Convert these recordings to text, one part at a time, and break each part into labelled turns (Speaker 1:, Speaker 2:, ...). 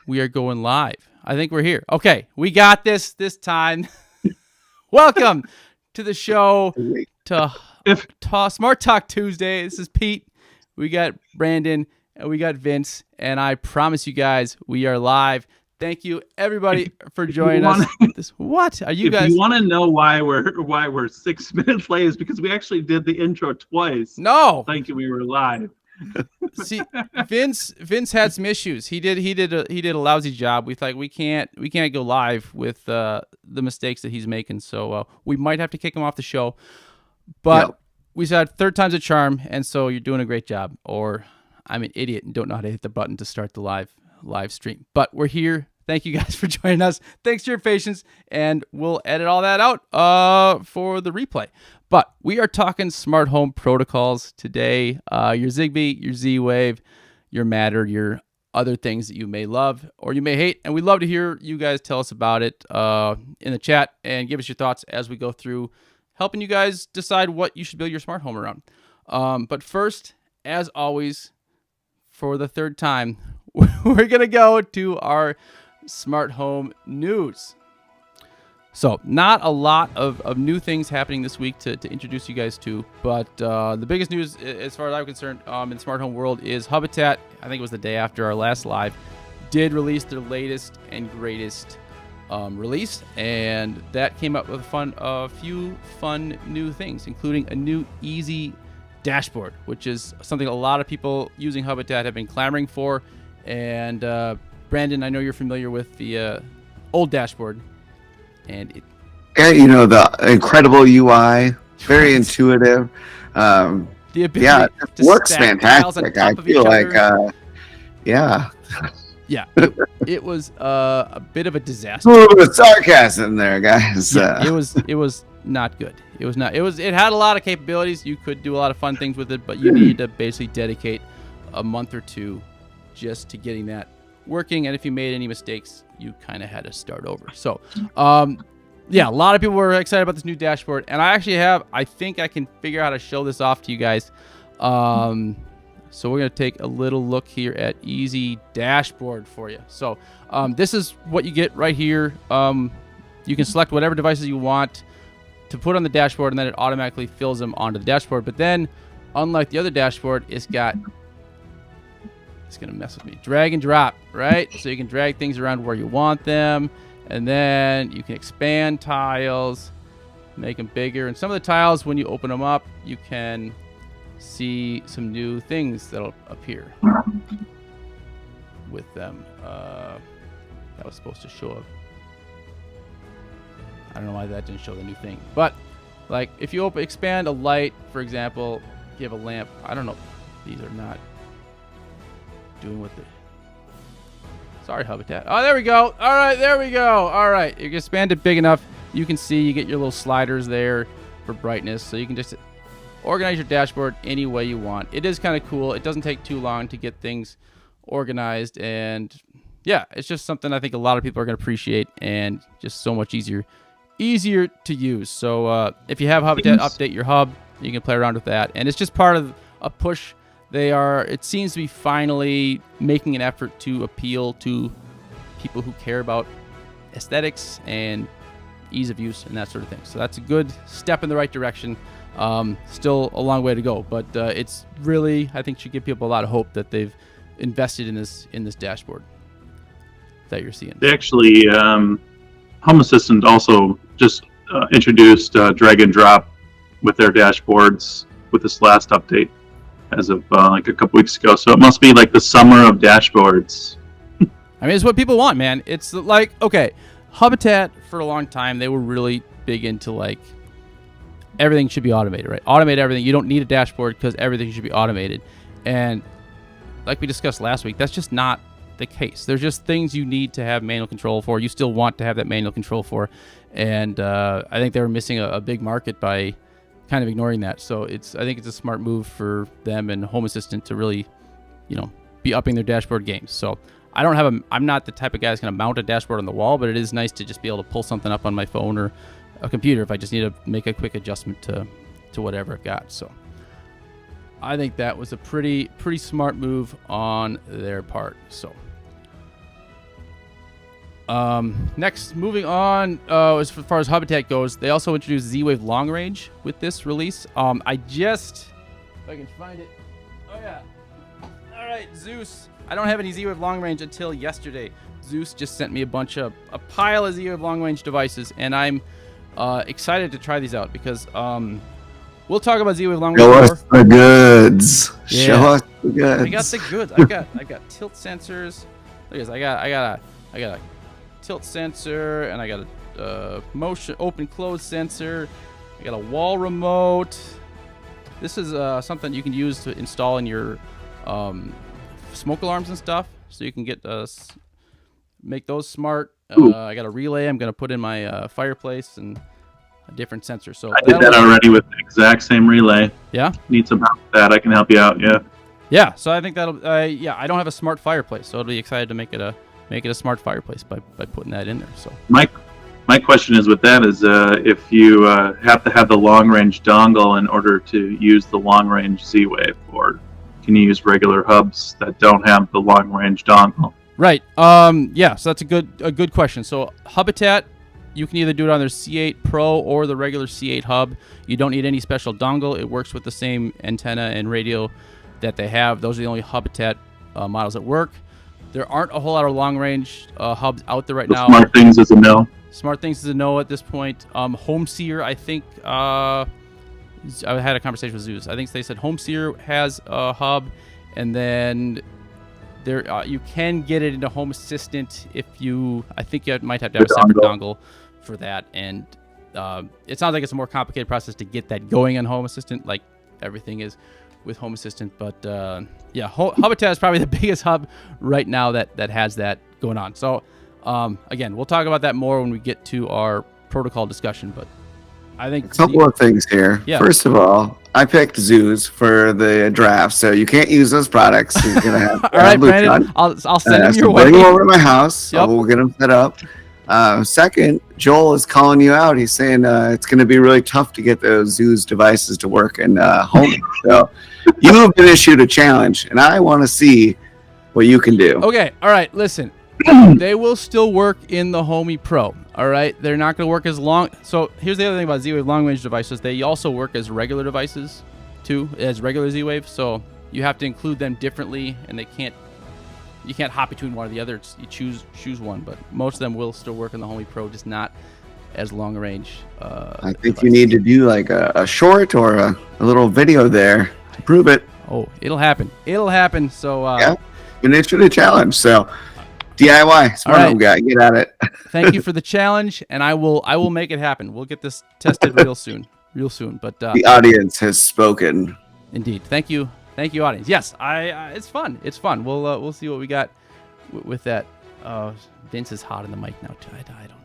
Speaker 1: we are going live. I think we're here. Okay, we got this time. Welcome to the show, to Smart Talk Tuesday. This is Pete. We got Brandon, and we got Vince, and I promise you guys, we are live. Thank you, everybody, for joining us. What are you guys?
Speaker 2: If you want to know why we're 6 minutes late, is because we actually did the intro twice.
Speaker 1: No,
Speaker 2: thinking we were live.
Speaker 1: See, Vince had some issues. He did a lousy job. We thought we can't go live with the mistakes that he's making. So we might have to kick him off the show. But we said third time's a charm, and so you're doing a great job. Or I'm an idiot and don't know how to hit the button to start the live stream. But we're here. Thank you guys for joining us. Thanks for your patience, and we'll edit all that out for the replay. But we are talking smart home protocols today. Your Zigbee, your Z-Wave, your Matter, your other things that you may love or you may hate. And we'd love to hear you guys tell us about it in the chat and give us your thoughts as we go through helping you guys decide what you should build your smart home around. But first, as always, for the third time, we're going to go to our smart home news. So not a lot of new things happening this week to introduce you guys to, but the biggest news as far as I'm concerned in the smart home world is Hubitat, I think it was the day after our last live, did release their latest and greatest release, and that came up with a few fun new things, including a new easy dashboard, which is something a lot of people using Hubitat have been clamoring for. And Brandon, I know you're familiar with the old dashboard, and
Speaker 3: the incredible UI, very intuitive.
Speaker 1: The ability
Speaker 3: it
Speaker 1: to
Speaker 3: works
Speaker 1: stack
Speaker 3: fantastic. I feel like,
Speaker 1: it was a bit of a disaster.
Speaker 3: A little bit of sarcasm there, guys.
Speaker 1: Yeah, it was not good. It had a lot of capabilities. You could do a lot of fun things with it, but you needed to basically dedicate a month or two just to getting that working, and if you made any mistakes, you kind of had to start over. So a lot of people were excited about this new dashboard, and I think I can figure out how to show this off to you guys. So we're going to take a little look here at easy dashboard for you. So this is what you get right here. You can select whatever devices you want to put on the dashboard, and then it automatically fills them onto the dashboard. But then, unlike the other dashboard, it's going to mess with me. Drag and drop, right? So you can drag things around where you want them, and then you can expand tiles, make them bigger. And some of the tiles, when you open them up, you can see some new things that'll appear with them. That was supposed to show up. I don't know why that didn't show the new thing. But like if you expand a light, for example, you have a lamp. I don't know. These are not doing what sorry, Hubitat. Oh, there we go. All right, there we go. All right, you can expand it big enough. You can see you get your little sliders there for brightness, so you can just organize your dashboard any way you want. It is kind of cool. It doesn't take too long to get things organized, and yeah, it's just something I think a lot of people are going to appreciate, and just so much easier to use. So if you have Hubitat, update your hub. You can play around with that, and it's just part of a push. It seems to be finally making an effort to appeal to people who care about aesthetics and ease of use and that sort of thing. So that's a good step in the right direction. Still a long way to go, but it's really, I think, should give people a lot of hope that they've invested in this dashboard that you're seeing.
Speaker 2: They actually, Home Assistant also just introduced drag and drop with their dashboards with this last update, as of like a couple weeks ago. So it must be like the summer of dashboards.
Speaker 1: I mean, it's what people want, man. It's like, okay, Hubitat for a long time, they were really big into like everything should be automated, right? Automate everything. You don't need a dashboard because everything should be automated. And like we discussed last week, that's just not the case. There's just things you need to have manual control for. You still want to have that manual control for. And I think they were missing a big market by kind of ignoring that. So I think it's a smart move for them and Home Assistant to really, be upping their dashboard games. So I'm not the type of guy that's going to mount a dashboard on the wall, but it is nice to just be able to pull something up on my phone or a computer if I just need to make a quick adjustment to whatever I've got. So I think that was a pretty smart move on their part. So Next, moving on, as far as Hubitat goes, they also introduced Z-Wave long range with this release. If I can find it. Oh yeah. All right, Zeus. I don't have any Z-Wave long range until yesterday. Zeus just sent me a pile of Z-Wave long range devices, and I'm excited to try these out because we'll talk about Z-Wave long range.
Speaker 3: Show us the goods.
Speaker 1: Yeah.
Speaker 3: Show us the goods.
Speaker 1: I got the goods. I got tilt sensors. Look at this. I got a tilt sensor, and I got a motion open close sensor. I got a wall remote. This is something you can use to install in your smoke alarms and stuff, so you can get make those smart. I got a relay I'm gonna put in my fireplace and a different sensor. So
Speaker 2: I did that already with the exact same relay.
Speaker 1: Yeah.
Speaker 2: Need some help with that? I can help you out. Yeah.
Speaker 1: Yeah. So I think that'll. Yeah. I don't have a smart fireplace, so I'll be excited to make it a smart fireplace by putting that in there. So
Speaker 2: my question is with that is if you have to have the long range dongle in order to use the long range Z-Wave, or can you use regular hubs that don't have the long range dongle?
Speaker 1: Right. Yeah. So that's a good question. So Hubitat, you can either do it on their C8 Pro or the regular C8 hub. You don't need any special dongle. It works with the same antenna and radio that they have. Those are the only Hubitat models that work. There aren't a whole lot of long-range hubs out there right now.
Speaker 2: SmartThings is a no.
Speaker 1: SmartThings is a no at this point. HomeSeer, I think, I had a conversation with Zeus. I think they said HomeSeer has a hub, and then there you can get it into Home Assistant if you. I think you might have to have a separate dongle for that, and it sounds like it's a more complicated process to get that going on Home Assistant, like everything is with Home Assistant. But yeah, Hubitat is probably the biggest hub right now that has that going on. So again, we'll talk about that more when we get to our protocol discussion. But I think
Speaker 3: a couple of things here.
Speaker 1: Yeah.
Speaker 3: First of all, I picked Zeus for the draft, so you can't use those products. You're gonna have
Speaker 1: all right, Brandon. I'll send them your
Speaker 3: so
Speaker 1: way.
Speaker 3: Bring them over to my house.
Speaker 1: Yep.
Speaker 3: We'll get them set up. Second, Joel is calling you out. He's saying it's going to be really tough to get those Zeus devices to work in home. So you have been issued a challenge, and I want to see what you can do.
Speaker 1: Okay. All right. Listen, they will still work in the Homey Pro. All right. They're not going to work as long. So here's the other thing about Z-Wave long-range devices. They also work as regular devices, too, as regular Z-Wave. So you have to include them differently, and you can't hop between one or the other. You choose one, but most of them will still work in the Homey Pro, just not as long range.
Speaker 3: I think you need to do like a short or a little video there to prove it.
Speaker 1: Oh, it'll happen. It'll happen. So
Speaker 3: yeah, been issued a challenge. So DIY, smart home guy, get at it.
Speaker 1: Thank you for the challenge, and I will make it happen. We'll get this tested real soon. But
Speaker 3: the audience has spoken.
Speaker 1: Indeed. Thank you, audience. Yes, it's fun. It's fun. We'll see what we got with that. Vince is hot in the mic now too. I don't know.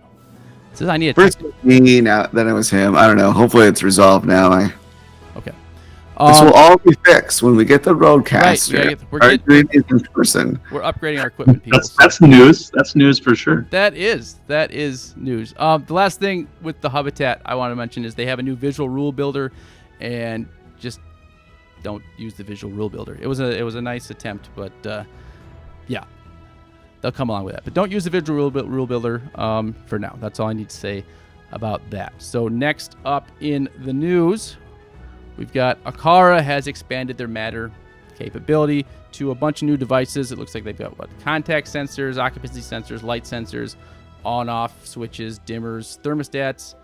Speaker 1: It says I need a
Speaker 3: first me, now then it was him. I don't know. Hopefully it's resolved now.
Speaker 1: Okay.
Speaker 3: This will all be fixed when we get the roadcaster.
Speaker 1: Right, we're
Speaker 3: doing it in person.
Speaker 1: We're upgrading our equipment, people.
Speaker 2: That's news. That's news for sure.
Speaker 1: That is news. The last thing with the Hubitat I want to mention is they have a new visual rule builder, and just don't use the visual rule builder. It was a nice attempt, but yeah, they'll come along with that. But don't use the visual rule builder for now. That's all I need to say about that. So next up in the news, we've got Aqara has expanded their Matter capability to a bunch of new devices. It looks like they've got contact sensors, occupancy sensors, light sensors, on-off switches, dimmers, thermostats,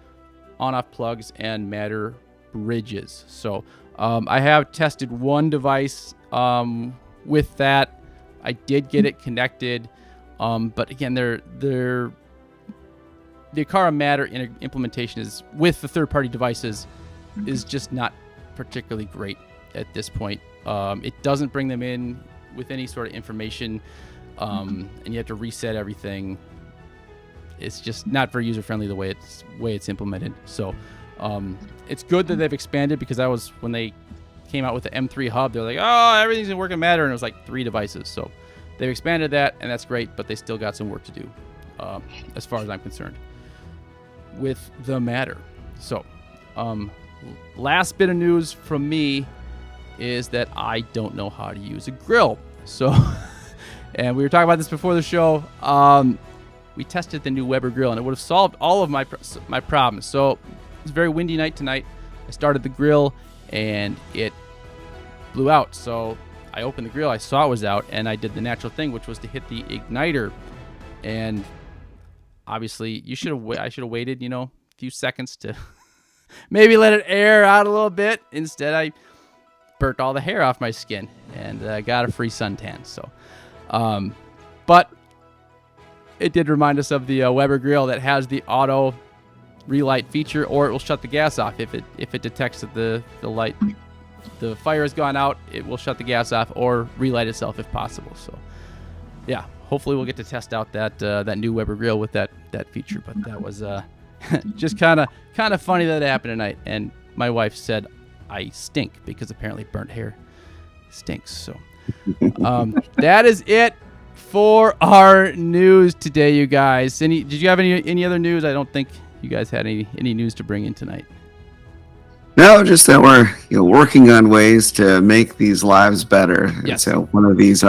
Speaker 1: on-off plugs, and Matter bridges. So I have tested one device with that. I did get it connected, but again, the Aqara Matter implementation is with the third-party devices is just not particularly great at this point. It doesn't bring them in with any sort of information, and you have to reset everything. It's just not very user-friendly the way it's implemented. So it's good that they've expanded, because that was when they came out with the M3 hub. They're like, oh, everything's gonna work in Matter, and it was like 3 devices. So they've expanded that, and that's great, but they still got some work to do, as far as I'm concerned, with the Matter. So last bit of news from me is that I don't know how to use a grill. So, and we were talking about this before the show. we tested the new Weber grill, and it would have solved all of my problems. So it's a very windy night tonight. I started the grill, and it blew out. So I opened the grill, I saw it was out, and I did the natural thing, which was to hit the igniter. And obviously, I should have waited, a few seconds to maybe let it air out a little bit. Instead, I burnt all the hair off my skin and got a free suntan. So, but it did remind us of the Weber grill that has the auto relight feature, or it will shut the gas off if it detects that the fire has gone out. It will shut the gas off or relight itself if possible. So, yeah, hopefully we'll get to test out that new Weber grill with that feature. But that was just kind of funny that it happened tonight. And my wife said I stink because apparently burnt hair stinks. So that is it for our news today, you guys. Did you have any other news? I don't think you guys had any news to bring in tonight.
Speaker 3: No, just that we're working on ways to make these lives better.
Speaker 1: Yes.
Speaker 3: And so one of these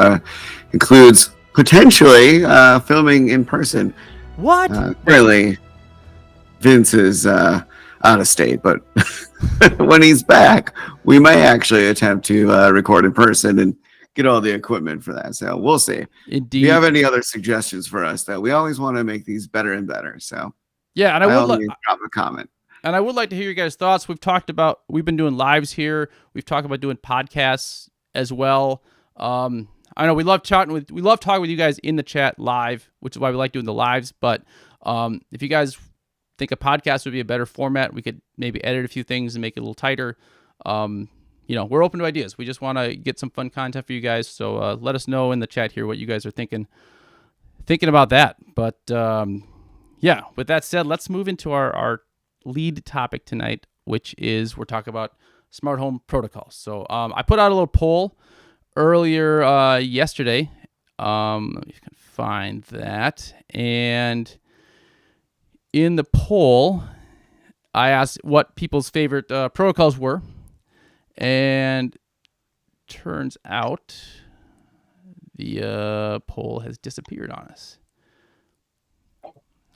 Speaker 3: includes potentially filming in person.
Speaker 1: What?
Speaker 3: Really, Vince is out of state, but when he's back, we may actually attempt to record in person and get all the equipment for that. So we'll see.
Speaker 1: Indeed.
Speaker 3: If you have any other suggestions for us, that we always want to make these better and better. So
Speaker 1: yeah, and I would
Speaker 3: drop a comment.
Speaker 1: And I would like to hear your guys' thoughts. We've been doing lives here. We've talked about doing podcasts as well. I know we love talking with you guys in the chat live, which is why we like doing the lives. But if you guys think a podcast would be a better format, we could maybe edit a few things and make it a little tighter. We're open to ideas. We just want to get some fun content for you guys. So let us know in the chat here what you guys are thinking about that. But yeah, with that said, let's move into our lead topic tonight, which is we're talking about smart home protocols. So I put out a little poll earlier yesterday. Let me find that. And in the poll, I asked what people's favorite protocols were. And turns out the poll has disappeared on us.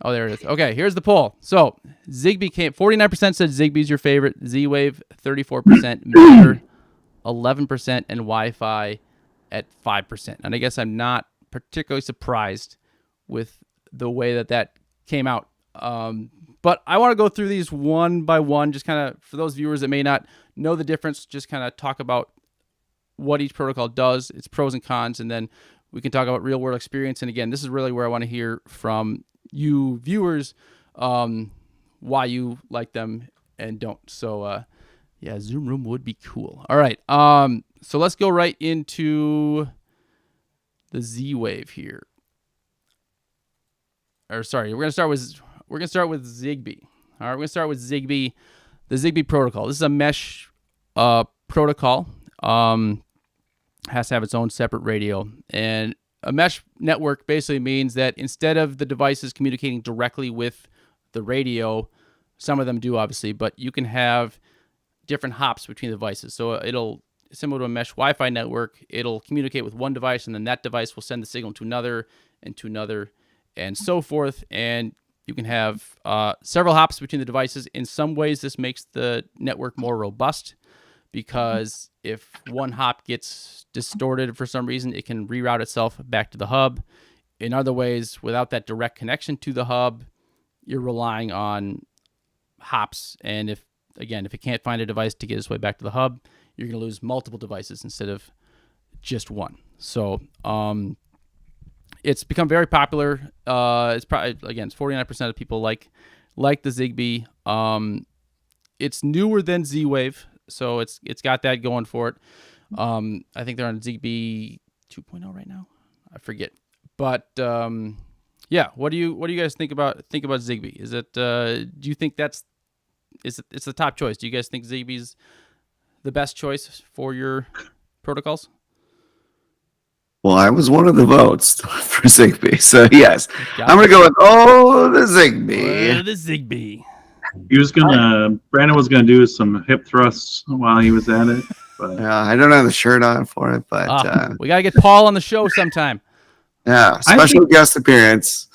Speaker 1: Oh, there it is. Okay, here's the poll. So Zigbee 49% said Zigbee's your favorite. Z-Wave 34%, Meter 11%, and Wi-Fi at 5%. And I guess I'm not particularly surprised with the way that came out. But I want to go through these one by one, just kind of for those viewers that may not know the difference, just kind of talk about what each protocol does, its pros and cons, and then we can talk about real world experience. And again, this is really where I want to hear from you viewers, why you like them and don't. So yeah, Zoom room would be cool. All right. So let's go right into the Z-Wave here. Or sorry, we're gonna start with Zigbee. All right, we're gonna start with Zigbee, the Zigbee protocol. This is a mesh protocol. Has to have its own separate radio, and a mesh network basically means that instead of the devices communicating directly with the radio, some of them do obviously, but you can have different hops between devices. So it'll, similar to a mesh Wi-Fi network, it'll communicate with one device, and then that device will send the signal to another, and so forth. And you can have several hops between the devices. In some ways, this makes the network more robust, because if one hop gets distorted for some reason, it can reroute itself back to the hub. In other ways, without that direct connection to the hub, you're relying on hops. And if it can't find a device to get its way back to the hub, you're going to lose multiple devices instead of just one. So it's become very popular. It's probably, again, it's 49% of people like the Zigbee. It's newer than Z-Wave, so it's got that going for it. I think they're on Zigbee 2.0 right now. I forget, but yeah. What do you guys think about Zigbee? Is it? Do you think it's the top choice? Do you guys think Zigbee's the best choice for your protocols?
Speaker 3: Well, I was one of the votes for Zigbee, so yes, I'm gonna go with the Zigbee.
Speaker 1: The Zigbee.
Speaker 2: Brandon was gonna do some hip thrusts while he was at it. But
Speaker 3: I don't have the shirt on for it, but
Speaker 1: we gotta get Paul on the show sometime.
Speaker 3: Yeah, special guest appearance.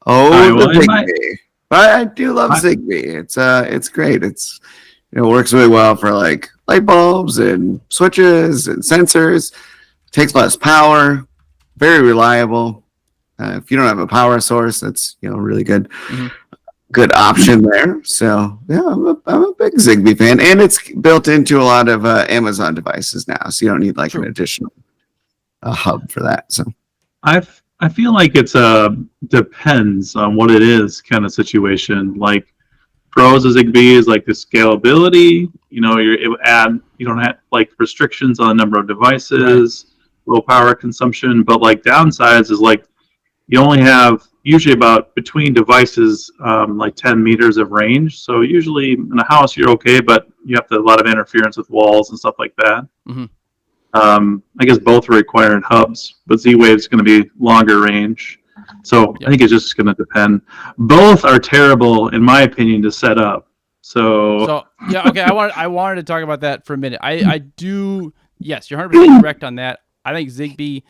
Speaker 3: Oh,
Speaker 2: right,
Speaker 3: the
Speaker 2: well,
Speaker 3: Zigbee. But I do love Zigbee. It's great. It's works really well for like light bulbs and switches and sensors. Takes less power. Very reliable. If you don't have a power source, that's really good.
Speaker 1: Mm-hmm.
Speaker 3: Good option there. So yeah, I'm a big Zigbee fan, and it's built into a lot of Amazon devices now, so you don't need like
Speaker 1: True.
Speaker 3: an additional hub for that. So
Speaker 2: I feel like it's a depends on what it is kind of situation. Like pros of Zigbee is like the scalability. You don't have like restrictions on the number of devices, low power consumption. But like downsides is like you only have usually about between devices like 10 meters of range. So usually in a house you're okay, but you have a lot of interference with walls and stuff like that.
Speaker 1: Mm-hmm.
Speaker 2: I guess both are required hubs, but Z-Wave is going to be longer range. So I think it's just going to depend. Both are terrible, in my opinion, to set up. So
Speaker 1: yeah, okay. I wanted to talk about that for a minute. I do. Yes, you're 100% correct on that. I think Zigbee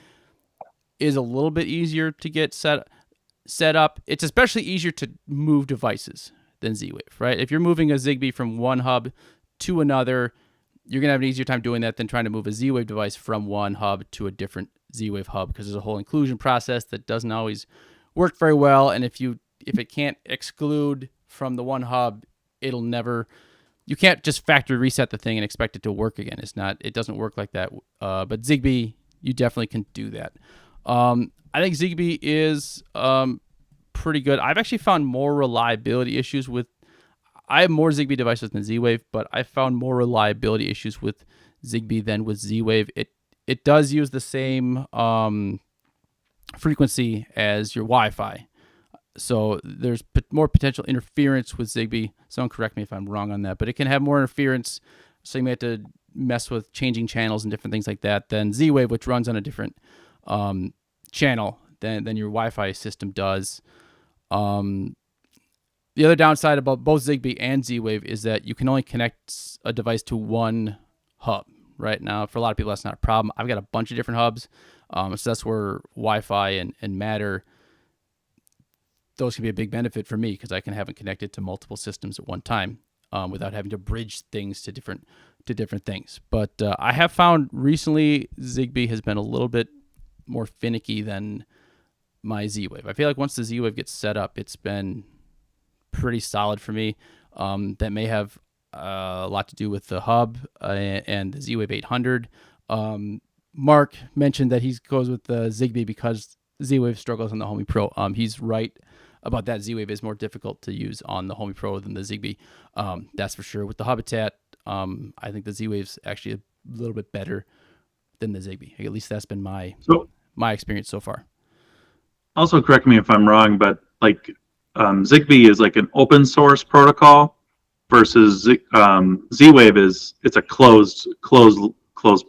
Speaker 1: is a little bit easier to get set up. It's especially easier to move devices than Z-Wave, right? If you're moving a Zigbee from one hub to another, you're going to have an easier time doing that than trying to move a Z-Wave device from one hub to a different Z-Wave hub, because there's a whole inclusion process that doesn't always work very well. And if it can't exclude from the one hub, you can't just factory reset the thing and expect it to work again. It doesn't work like that. But Zigbee, you definitely can do that. I think Zigbee is pretty good. I've actually found more reliability issues I have more Zigbee devices than Z-Wave, but I found more reliability issues with Zigbee than with Z-Wave. It does use the same frequency as your Wi-Fi, so there's more potential interference with Zigbee. Someone correct me if I'm wrong on that, but it can have more interference, so you may have to mess with changing channels and different things like that than Z-Wave, which runs on a different channel than your Wi-Fi system does. The other downside about both Zigbee and Z-Wave is that you can only connect a device to one hub. Right now, for a lot of people, that's not a problem. I've got a bunch of different hubs, so that's where Wi-Fi and Matter, those can be a big benefit for me because I can have it connected to multiple systems at one time without having to bridge things to different things. But I have found recently Zigbee has been a little bit more finicky than my Z-Wave. I feel like once the Z-Wave gets set up, it's been pretty solid for me. That may have a lot to do with the hub and the Z-Wave 800. Mark mentioned that he goes with the Zigbee because Z-Wave struggles on the Homey Pro. He's right about that. Z-Wave is more difficult to use on the Homey Pro than the Zigbee. That's for sure. With the Hubitat, I think the Z-Wave's actually a little bit better than the Zigbee. At least that's been my experience so far.
Speaker 2: Also, correct me if I'm wrong, but like Zigbee is like an open source protocol versus Z-Wave it's a closed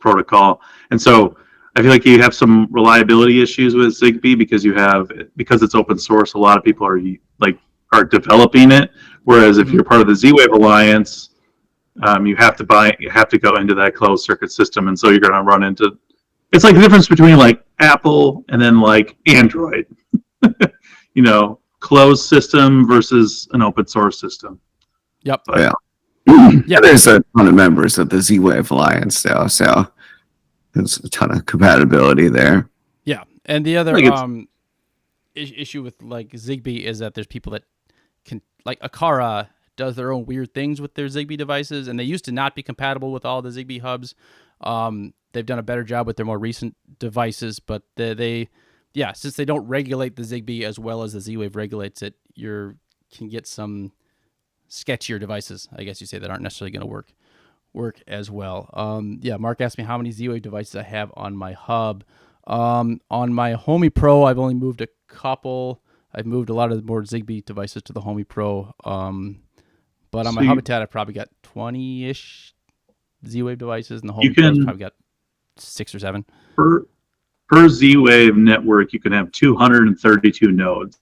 Speaker 2: protocol. And so I feel like you have some reliability issues with Zigbee because it's open source. A lot of people are developing it. Whereas if you're part of the Z-Wave Alliance, you have to go into that closed circuit system, and so you're going to run into. It's like the difference between like Apple and then like Android. Closed system versus an open source system.
Speaker 1: Yep.
Speaker 3: Yeah. There's a ton of members of the Z-Wave Alliance now, so there's a ton of compatibility there.
Speaker 1: Yeah, and the other issue with like Zigbee is that there's people that can, like Akara does their own weird things with their Zigbee devices, and they used to not be compatible with all the Zigbee hubs. They've done a better job with their more recent devices, but since they don't regulate the Zigbee as well as the Z-Wave regulates it, you can get some sketchier devices, I guess you say, that aren't necessarily going to work as well. Mark asked me how many Z-Wave devices I have on my hub. On my Homey Pro, I've only moved a couple. I've moved a lot of the more Zigbee devices to the Homey Pro. But on my Hubitat, I've probably got 20-ish Z-Wave devices, and the Homey Pro's probably got 6 or 7.
Speaker 2: Per Z-Wave network, you can have 232 nodes.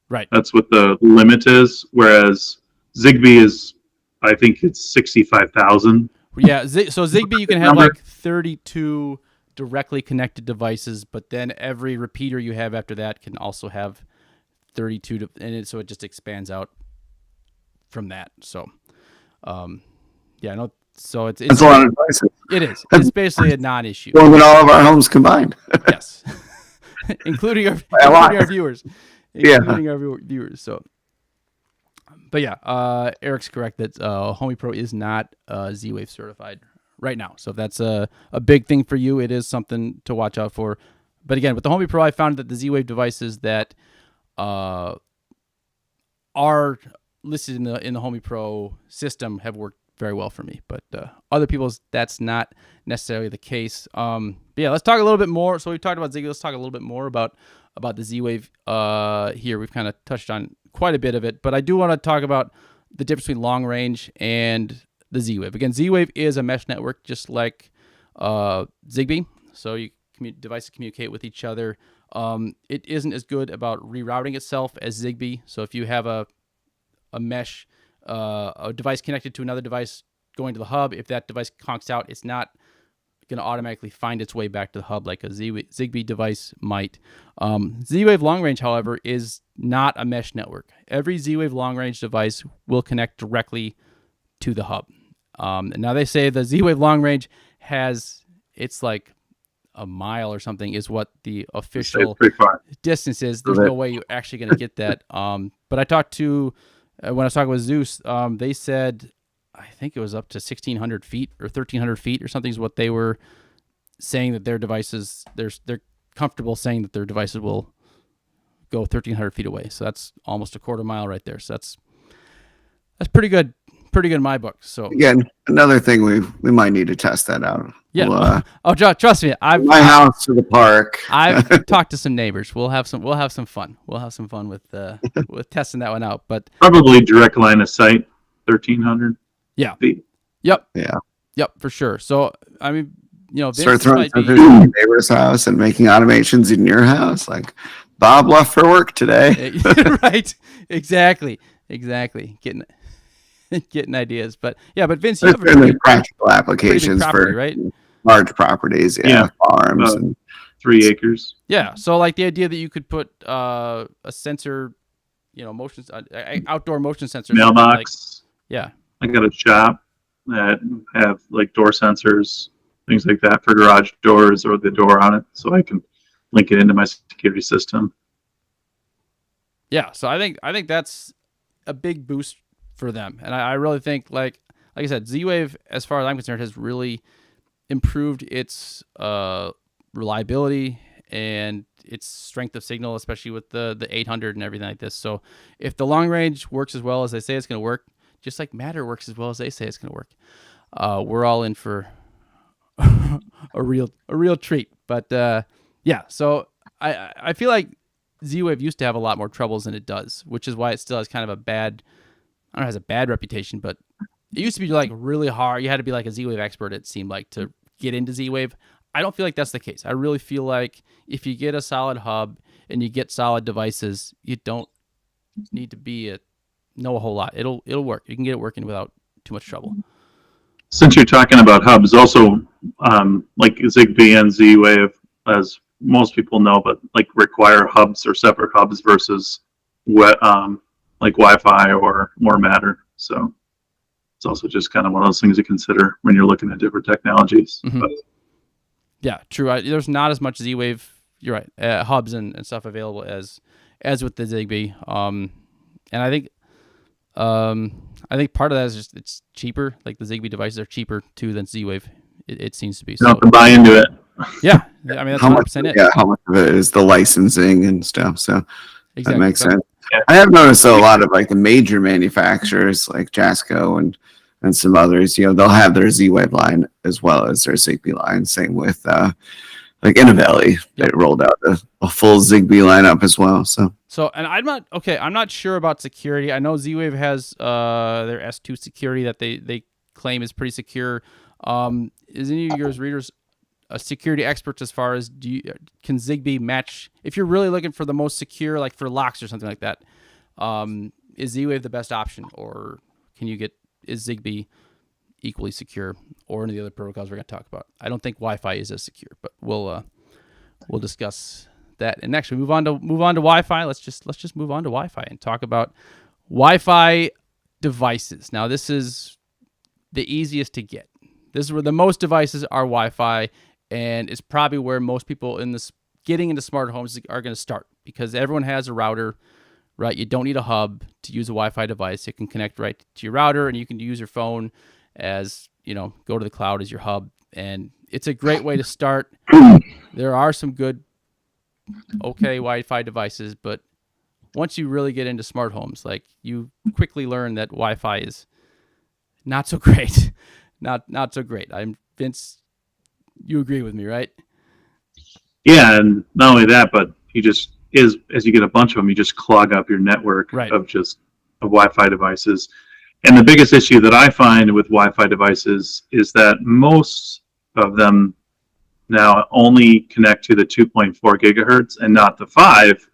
Speaker 1: Right.
Speaker 2: That's what the limit is, whereas Zigbee is, I think it's 65,000.
Speaker 1: Yeah, so Zigbee, you can have like 32 directly connected devices, but then every repeater you have after that can also have 32 to, so it just expands out from that. So, yeah, no. So it's
Speaker 3: That's a lot of devices.
Speaker 1: It is. It's basically a non-issue.
Speaker 3: More than all of our homes combined.
Speaker 1: Yes, including our viewers. Including our viewers. So, but yeah, Eric's correct that Homey Pro is not Z-Wave certified right now. So if that's a big thing for you, it is something to watch out for. But again, with the Homey Pro, I found that the Z-Wave devices that are listed in the Homey Pro system have worked very well for me. But other people's, that's not necessarily the case. But yeah, let's talk a little bit more. So we've talked about Zigbee. Let's talk a little bit more about the Z-Wave here. We've kind of touched on quite a bit of it, but I do want to talk about the difference between long range and the Z-Wave. Again, Z-Wave is a mesh network just like Zigbee, so devices communicate with each other. It isn't as good about rerouting itself as Zigbee. So if you have a mesh, a device connected to another device going to the hub, if that device conks out, it's not going to automatically find its way back to the hub like a Zigbee device might. Z-Wave long range, however, is not a mesh network. Every Z-Wave long range device will connect directly to the hub. And now they say the Z-Wave long range it's like a mile or something is what the official distance is. There's no way you're actually going to get that. But I talked to, when I was talking with Zeus, they said, I think it was up to 1,600 feet or 1,300 feet or something is what they were saying that their devices, they're comfortable saying that their devices will go 1,300 feet away. So that's almost a quarter mile right there. So that's pretty good in my book. So
Speaker 3: again, another thing we might need to test that out.
Speaker 1: Yeah. Trust me.
Speaker 3: My house to the park.
Speaker 1: I've talked to some neighbors. We'll have some fun. We'll have some fun with testing that one out. But
Speaker 2: probably direct line of sight, 1,300.
Speaker 1: Yeah.
Speaker 2: feet.
Speaker 1: Yep.
Speaker 3: Yeah.
Speaker 1: Yep, for sure. So I mean,
Speaker 3: start throwing sensors in your neighbor's house and making automations in your house. Like Bob left for work today.
Speaker 1: Right. Exactly. Getting ideas, but Vince, you have
Speaker 3: a practical applications
Speaker 1: property,
Speaker 3: for
Speaker 1: right?
Speaker 3: Large properties, farms and
Speaker 2: 3 acres.
Speaker 1: Yeah, so like the idea that you could put a sensor, motion, outdoor motion sensor,
Speaker 2: mailbox.
Speaker 1: Yeah,
Speaker 2: I got a shop that have like door sensors, things like that for garage doors or the door on it, so I can link it into my security system.
Speaker 1: Yeah, so I think that's a big boost for them, and I really think like I said, Z-Wave, as far as I'm concerned, has really improved its reliability and its strength of signal, especially with the 800 and everything like this. So if the long range works as well as they say it's going to work, just like Matter works as well as they say it's going to work, we're all in for a real treat. But yeah, so I feel like Z-Wave used to have a lot more troubles than it does, which is why it still has kind of a bad, I don't know, has a bad reputation, but it used to be like really hard. You had to be like a Z-Wave expert, it seemed like, to get into Z-Wave. I don't feel like that's the case. I really feel like if you get a solid hub and you get solid devices, you don't need to know a whole lot. It'll work. You can get it working without too much trouble.
Speaker 2: Since you're talking about hubs, also like Zigbee and Z-Wave, as most people know, but like require hubs or separate hubs versus like Wi-Fi or more Matter. So it's also just kind of one of those things to consider when you're looking at different technologies.
Speaker 1: Mm-hmm. Yeah, true. There's not as much Z-Wave. You're right. Hubs and stuff available as with the Zigbee. And I think part of that is just it's cheaper. Like the Zigbee devices are cheaper too than Z-Wave. It seems to be.
Speaker 2: You don't have to buy into it.
Speaker 1: Yeah, I mean that's 100% it.
Speaker 3: Yeah, how much of it is the licensing and stuff? So
Speaker 1: exactly.
Speaker 3: That makes sense.
Speaker 2: Yeah.
Speaker 3: I have noticed a lot of like the major manufacturers like Jasco and some others, they'll have their Z-Wave line as well as their Zigbee line. Same with like Innovelli, they rolled out a full Zigbee lineup as well. So
Speaker 1: and I'm not sure about security. I know Z-Wave has their S2 security that they claim is pretty secure. Is any of your readers a security expert as far as can Zigbee match if you're really looking for the most secure, like for locks or something like that? Is Z-Wave the best option, or is Zigbee equally secure, or any of the other protocols we're going to talk about? I don't think Wi-Fi is as secure, but we'll discuss that. And actually, move on to Wi-Fi. Let's just move on to Wi-Fi and talk about Wi-Fi devices. Now, this is the easiest to get. This is where the most devices are Wi-Fi, and it's probably where most people in this getting into smart homes are going to start, because everyone has a router, right? You don't need a hub to use a Wi-Fi device. It can connect right to your router, and you can use your phone as, go to the cloud as your hub. And it's a great way to start. There are some good, okay Wi-Fi devices, but once you really get into smart homes, like, you quickly learn that Wi-Fi is not so great. Not so great. Vince, you agree with me, right?
Speaker 2: Yeah, and not only that, but as you get a bunch of them, you just clog up your network of Wi-Fi devices. And the biggest issue that I find with Wi-Fi devices is that most of them now only connect to the 2.4 gigahertz and not the 5.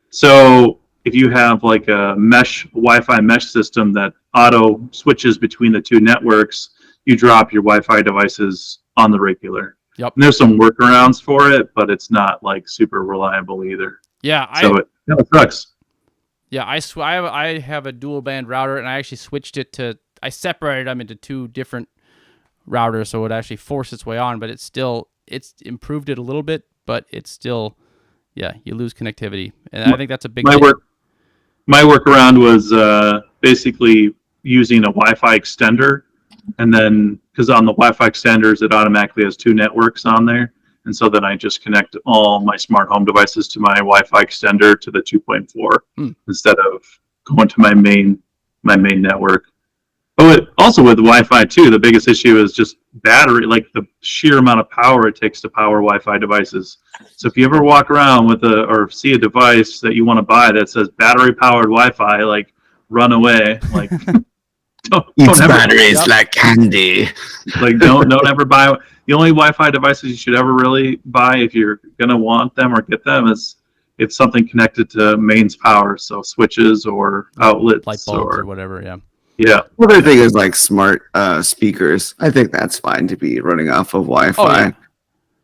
Speaker 2: So if you have like a Wi-Fi mesh system that auto switches between the two networks, you drop your Wi-Fi devices on the regular.
Speaker 1: Yep.
Speaker 2: And there's some workarounds for it, but it's not like super reliable either.
Speaker 1: Yeah.
Speaker 2: It sucks.
Speaker 1: Yeah, I have a dual band router, and I actually switched it I separated them into two different routers, so it actually forced its way on, but it's improved it a little bit, but it's still, you lose connectivity. And I think that's a big thing.
Speaker 2: My workaround was basically using a Wi-Fi extender, and then, because on the Wi-Fi extenders, it automatically has two networks on there. And so then I just connect all my smart home devices to my Wi-Fi extender to the 2.4 instead of going to my main network. But also with Wi-Fi too, the biggest issue is just battery, like the sheer amount of power it takes to power Wi-Fi devices. So if you ever walk around or see a device that you want to buy that says battery powered Wi-Fi, like, run away. Like,
Speaker 3: Eats batteries like candy.
Speaker 2: Like, don't ever buy. The only Wi-Fi devices you should ever really buy, if you're gonna want them or get them, is it's something connected to mains power, so switches or outlets,
Speaker 1: light bulbs or whatever.
Speaker 2: Yeah.
Speaker 3: Another thing is like smart speakers. I think that's fine to be running off of Wi-Fi.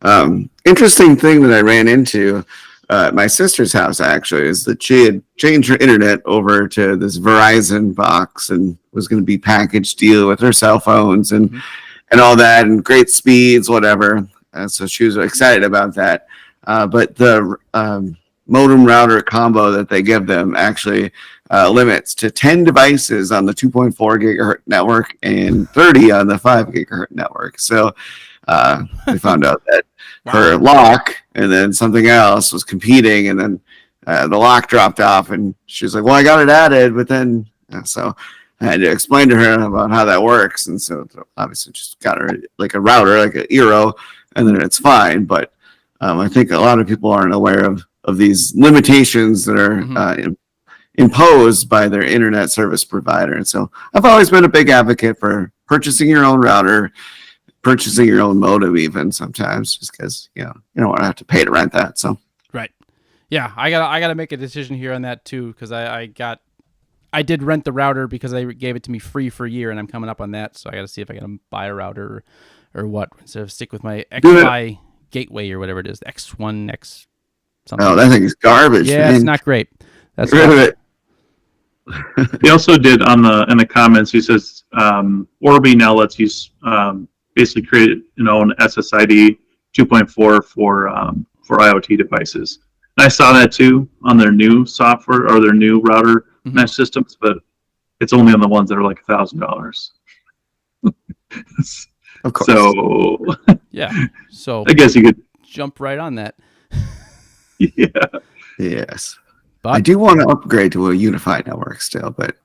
Speaker 1: Oh, yeah.
Speaker 3: Interesting thing that I ran into at my sister's house, actually, is that she had changed her internet over to this Verizon box and was going to be package deal with her cell phones and all that, and great speeds, whatever. So she was excited about that. But the modem router combo that they give them actually limits to 10 devices on the 2.4 gigahertz network and 30 on the 5 gigahertz network. So we found out that her lock and then something else was competing, and then the lock dropped off, and she was like, well, I got it added, but then so I had to explain to her about how that works. And so obviously just got her like a router, like an Eero, and then it's fine. But I think a lot of people aren't aware of these limitations that are imposed by their internet service provider. And so I've always been a big advocate for purchasing your own router, purchasing your own modem, even sometimes, just because you don't want to have to pay to rent that. So
Speaker 1: right, yeah, I gotta make a decision here on that too, because I did rent the router because they gave it to me free for a year, and I'm coming up on that, so I gotta see if I gotta buy a router or what, instead of stick with my XY gateway or whatever it is, the X1 X something.
Speaker 3: Oh, that thing is garbage.
Speaker 1: Yeah,
Speaker 3: man.
Speaker 1: It's not great. That's
Speaker 3: rid of it.
Speaker 2: He also did in the comments. He says Orbi now lets you basically create an own SSID 2.4 for IoT devices. And I saw that too on their new software or their new router mesh systems, but it's only on the ones that are like $1,000.
Speaker 3: Of course.
Speaker 2: So
Speaker 1: yeah. So
Speaker 2: I guess you could
Speaker 1: jump right on that.
Speaker 2: Yeah.
Speaker 3: Yes.
Speaker 1: But
Speaker 3: I do want to upgrade to a unified network still, but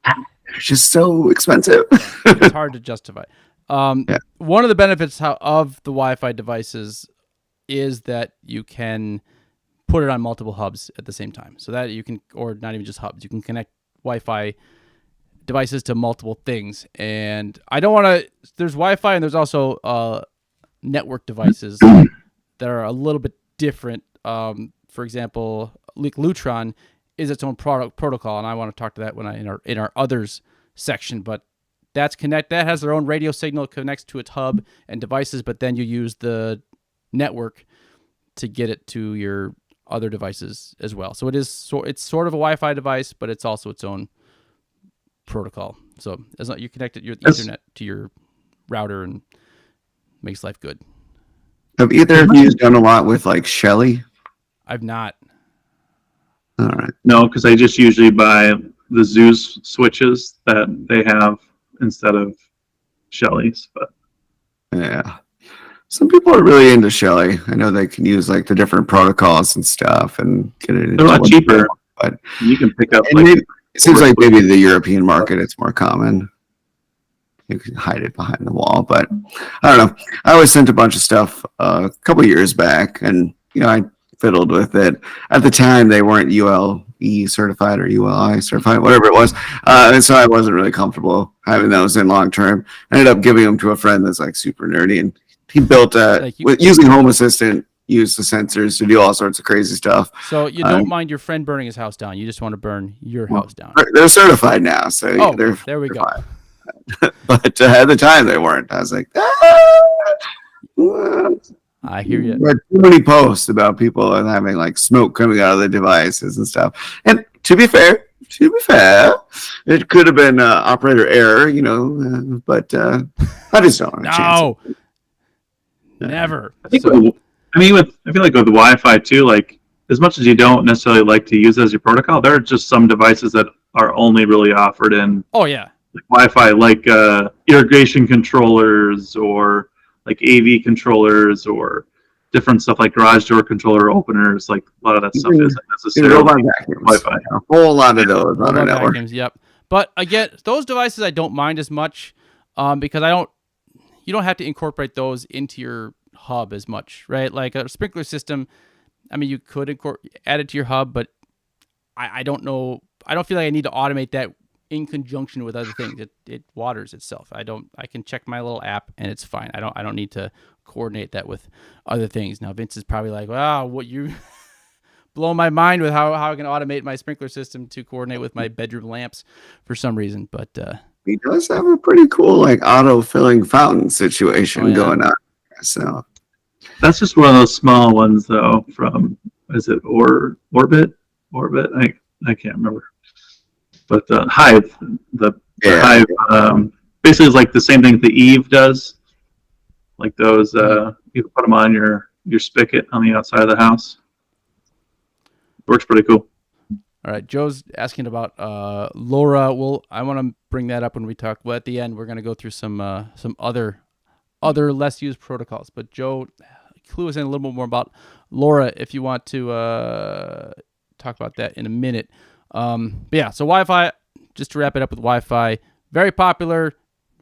Speaker 3: they're just so expensive.
Speaker 1: It's hard to justify. One of the benefits of the Wi-Fi devices is that you can put it on multiple hubs at the same time. So that you can, or not even just hubs, you can connect Wi-Fi devices to multiple things. And I don't want to, there's Wi-Fi and there's also network devices that are a little bit different. For example, Lutron is its own protocol, and I want to talk to that when in our others section. But that has their own radio signal, connects to its hub and devices, but then you use the network to get it to your other devices as well. So it's sort of a Wi-Fi device, but it's also its own protocol. So as long as you connect your Ethernet to your router, and makes life good.
Speaker 3: Have either of you done a lot with like Shelly?
Speaker 1: I've not.
Speaker 3: All right.
Speaker 2: No, because I just usually buy the Zeus switches that they have instead of Shelly's. But
Speaker 3: Yeah. Some people are really into Shelly. I know they can use like the different protocols and stuff and get it.
Speaker 2: they're a lot
Speaker 3: into
Speaker 2: cheaper.
Speaker 3: But
Speaker 2: You can pick up
Speaker 3: and
Speaker 2: like
Speaker 3: maybe, it seems like maybe the European market it's more common. You can hide it behind the wall, but I don't know. I always sent a bunch of stuff a couple years back, and I fiddled with it. At the time, they weren't ULE certified or ULI certified, whatever it was, and so I wasn't really comfortable having those in long term. I ended up giving them to a friend that's like super nerdy, and he built using Home Assistant. Used the sensors to do all sorts of crazy stuff.
Speaker 1: So you don't mind your friend burning his house down. You just want to burn your house down.
Speaker 3: They're certified now, so
Speaker 1: there we go.
Speaker 3: Fine. But at the time they weren't. I was like,
Speaker 1: I hear you.
Speaker 3: There are too many posts about people having like smoke coming out of the devices and stuff. And to be fair, it could have been operator error, but I just don't want to chance it.
Speaker 1: Never.
Speaker 2: I think I feel like with Wi-Fi too, like as much as you don't necessarily like to use as your protocol, there are just some devices that are only really offered in like Wi-Fi, like irrigation controllers or like AV controllers or different stuff like garage door controller openers. Like a lot of that stuff isn't necessarily Wi-Fi.
Speaker 3: A whole lot of those on our network.
Speaker 1: Vacuums, yep. But again, those devices I don't mind as much because you don't have to incorporate those into your hub as much, right? Like a sprinkler system, I mean, you could add it to your hub, but I don't know. I don't feel like I need to automate that in conjunction with other things. It waters itself. I can check my little app and it's fine. I don't need to coordinate that with other things. Now Vince is probably like, wow, what you blow my mind with how I can automate my sprinkler system to coordinate with my bedroom lamps for some reason. But
Speaker 3: he does have a pretty cool like auto-filling fountain situation going on. So
Speaker 2: that's just one of those small ones though from, is it Orbit? I can't remember. But the Hive, the Hive basically is like the same thing the Eve does. Like those, you can put them on your spigot on the outside of the house. Works pretty cool.
Speaker 1: All right, Joe's asking about LoRa. I want to bring that up when we talk. Well, at the end, we're going to go through some other less used protocols. But Joe, clue us in a little bit more about LoRa if you want to talk about that in a minute. But yeah, so Wi-Fi, just to wrap it up with Wi-Fi, very popular,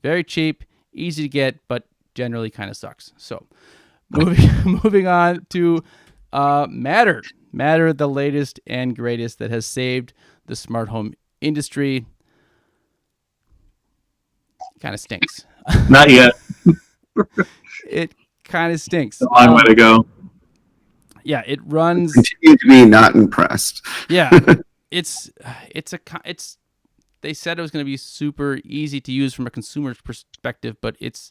Speaker 1: very cheap, easy to get, but generally kind of sucks. So moving on to Matter. Matter, the latest and greatest that has saved the smart home industry. Kind of stinks.
Speaker 2: Not yet.
Speaker 1: It kind of stinks.
Speaker 2: A long way to go.
Speaker 1: Yeah, it runs.
Speaker 3: Continue to be not impressed.
Speaker 1: Yeah, it's. They said it was going to be super easy to use from a consumer's perspective, but it's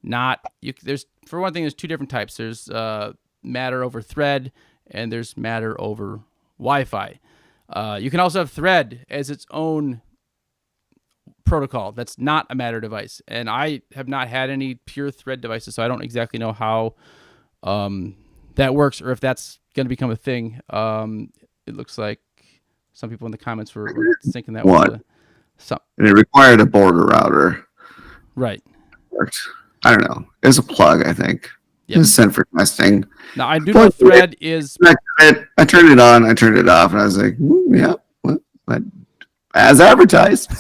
Speaker 1: not. There's for one thing, there's two different types. There's Matter over Thread, and there's Matter over Wi-Fi. You can also have Thread as its own protocol that's not a Matter device, and I have not had any pure Thread devices, so I don't exactly know how that works or if that's going to become a thing. It looks like some people in the comments were thinking that was
Speaker 3: and it required a border router.
Speaker 1: Right.
Speaker 3: I don't know. It was a plug, I think. It was sent for testing.
Speaker 1: Now, I do know Thread is...
Speaker 3: I turned it on, I turned it off, and I was like, yeah, but as advertised.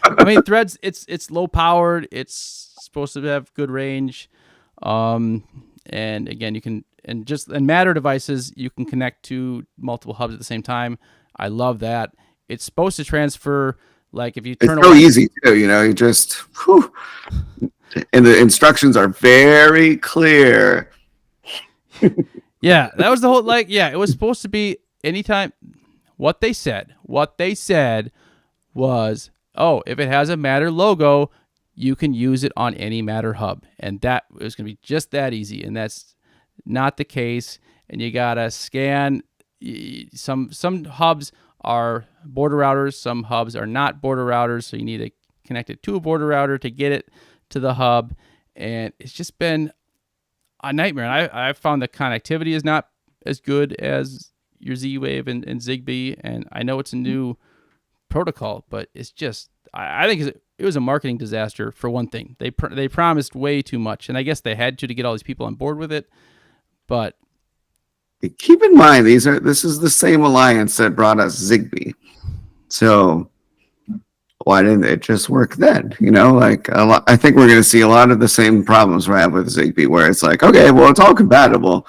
Speaker 1: I mean, Thread's, it's low-powered. It's supposed to have good range. And again, you can... And Matter devices, you can connect to multiple hubs at the same time. I love that. It's supposed to transfer, like if you turn
Speaker 3: it's so easy, too. You just... Whew. And the instructions are very clear.
Speaker 1: Yeah, that was the whole, it was supposed to be anytime. What they said was, if it has a Matter logo, you can use it on any Matter hub. And that was going to be just that easy. And that's not the case. and you gotta scan. Some hubs are border routers, some hubs are not border routers, so you need to connect it to a border router to get it to the hub, and it's just been a nightmare. And I found the connectivity is not as good as your Z-Wave and Zigbee, and I know it's a new protocol, but it's just I think it was a marketing disaster for one thing. They promised way too much, and I guess they had to get all these people on board with it, but
Speaker 3: keep in mind this is the same alliance that brought us Zigbee. So why didn't it just work then? Like I think we're going to see a lot of the same problems we have with Zigbee, where it's like, okay, well, it's all compatible,